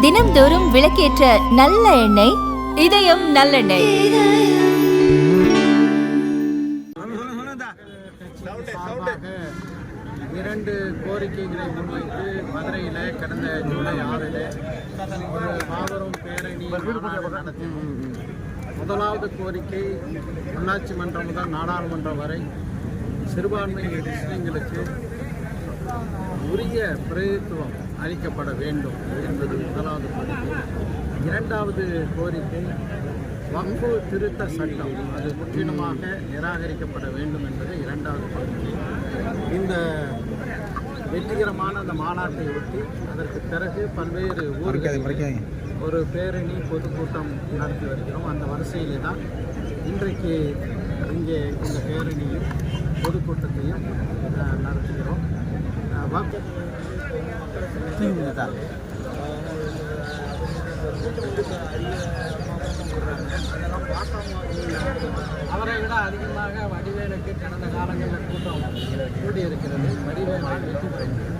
தினம்தோறும் விளக்கேற்ற நல்ல எண்ணெய் இதயம் நல்லெண்ணெய். இரண்டு கோரிக்கைகளை முன்வைத்து மதுரையில் கடந்த ஜூலை 6 ஒரு மாபெரும் பேரணி நடத்தினோம். முதலாவது கோரிக்கை உள்ளாட்சி மன்றம் முதல் நாடாளுமன்றம் வரை சிறுபான்மை முஸ்லிம்களுக்கு உரிய பிரதித்துவம் அளிக்கப்பட வேண்டும் என்பது முதலாவது கோரிக்கை. இரண்டாவது கோரிக்கை வக்ஃபு திருத்த சட்டம் அது முற்றிலுமாக நிராகரிக்கப்பட வேண்டும் என்பது இரண்டாவது கோரிக்கை. இந்த வெற்றிகரமான அந்த மாநாட்டை ஒட்டி அதற்கு பிறகு பல்வேறு ஊர்களில் ஒரு பேரணி பொதுக்கூட்டம் நடத்தி வருகிறோம். அந்த வரிசையிலே தான் இன்றைக்கு இங்கே இந்த பேரணியும் பொதுக்கூட்டத்தையும் நடத்துகிறோம். அவரை விட அதிகமாக வடிவேலுக்கு கடந்த காலங்களில் கூட்டம் கூடியிருக்கிறது. வடிவேலு வெற்றி பெறுகிறது.